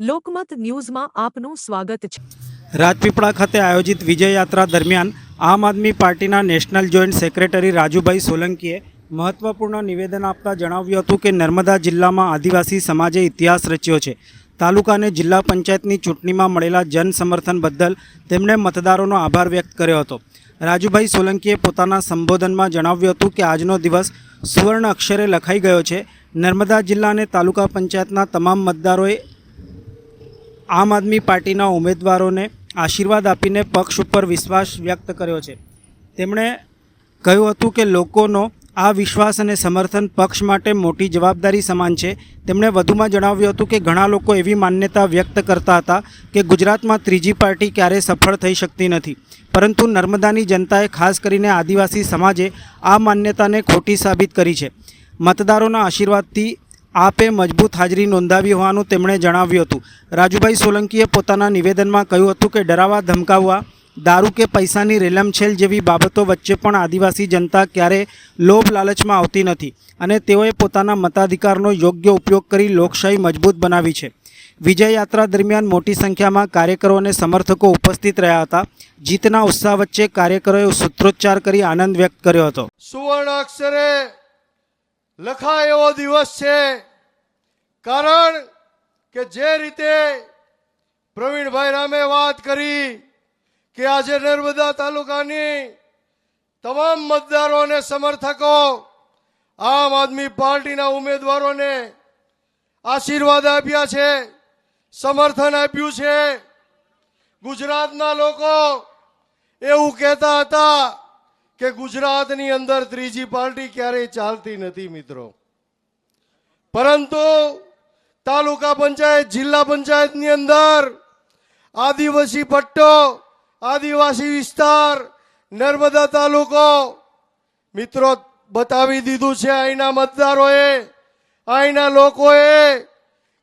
લોકમત ન્યૂઝમાં આપનું સ્વાગત છે। રાજપીપળા ખાતે આયોજિત વિજય યાત્રા દરમિયાન આમ આદમી પાર્ટીના નેશનલ જોઈન્ટ સેક્રેટરી રાજુભાઈ સોલંકીએ મહત્વપૂર્ણ નિવેદન આપતા જણાવ્યું હતું કે નર્મદા જિલ્લામાં આદિવાસી સમાજે ઇતિહાસ રચ્યો છે। તાલુકા અને જિલ્લા પંચાયતની ચૂંટણીમાં મળેલા જન સમર્થન બદલ તેમણે મતદારોનો આભાર વ્યક્ત કર્યો હતો। રાજુભાઈ સોલંકીએ પોતાના સંબોધનમાં જણાવ્યું હતું કે આજનો દિવસ સુવર્ણ અક્ષરે લખાઈ ગયો છે। નર્મદા જિલ્લા અને તાલુકા પંચાયતના તમામ મતદારોએ આમ આદમી પાર્ટીના ઉમેદવારોને આશીર્વાદ આપીને પક્ષ ઉપર વિશ્વાસ વ્યક્ત કર્યો છે। તેમણે કહ્યું હતું કે લોકોનો આ વિશ્વાસ અને સમર્થન પક્ષ માટે મોટી જવાબદારી સમાન છે। તેમણે વધુમાં જણાવ્યું હતું કે ઘણા લોકો એવી માન્યતા વ્યક્ત કરતા હતા કે ગુજરાતમાં ત્રીજી પાર્ટી ક્યારેય સફળ થઈ શકતી નથી, પરંતુ નર્મદાની જનતાએ ખાસ કરીને આદિવાસી સમાજે આ માન્યતાને ખોટી સાબિત કરી છે। મતદારોના આશીર્વાદથી આપે મજબૂત હાજરી નોંધાવી હોવાનું તેમણે જણાવ્યું હતું। રાજુભાઈ સોલંકીએ પોતાના નિવેદનમાં કહ્યું હતું કે ડરાવા ધમકાવવા, દારૂ કે પૈસાની રેલમછેલ જેવી બાબતો વચ્ચે પણ આદિવાસી જનતા ક્યારેય લોભ લાલચમાં આવતી નથી અને તેઓએ પોતાના મતાધિકારનો યોગ્ય ઉપયોગ કરી લોકશાહી મજબૂત બનાવી છે। વિજય યાત્રા દરમિયાન મોટી સંખ્યામાં કાર્યકરો અને સમર્થકો ઉપસ્થિત રહ્યા હતા। જીતના ઉત્સાહ વચ્ચે કાર્યકરોએ સૂત્રોચ્ચાર કરી આનંદ વ્યક્ત કર્યો હતો। સુવર્ણ અક્ષરે લખાય એવો દિવસ છે, કારણ કે જે રીતે પ્રવીણભાઈ રામે વાત કરી કે આજે નર્મદા તાલુકાની તમામ મતદારો અને સમર્થકો આમ આદમી પાર્ટીના ઉમેદવારોને આશીર્વાદ આપ્યા છે, સમર્થન આપ્યું છે। ગુજરાતના લોકો એવું કહેતા હતા કે ગુજરાતની અંદર ત્રીજી પાર્ટી ક્યારેય ચાલતી નથી મિત્રો, પરંતુ તાલુકા પંચાયત, જિલ્લા પંચાયતની અંદર આદિવાસી પટ્ટો, આદિવાસી વિસ્તાર, નર્મદા તાલુકો મિત્રો બતાવી દીધું છે અહીંના મતદારોએ, અહીંના લોકોએ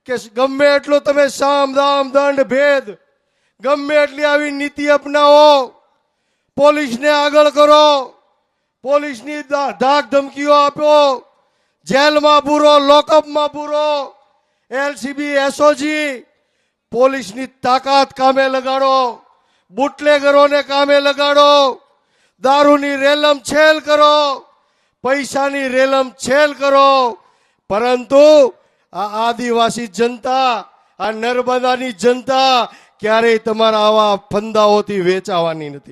કે ગમે એટલો તમે સામ દામ દંડ ભેદ ગમે એટલી આવી નીતિ અપનાવો, પોલીસને આગળ કરો, પોલીસની ધાક ધમકીઓ આપો, જેલમાં પૂરો, લોકઅપમાં પૂરો, એલસીબી, એસઓજી, પોલીસની તાકાત કામે લગાડો, બુટલેગરોને કામે લગાડો, દારૂની રેલમછેલ કરો, પૈસાની રેલમછેલ કરો, પરંતુ આ આદિવાસી જનતા, આ નર્મદાની જનતા ક્યારેય તમારા આવા ફંદાઓથી વેચાવાની નથી।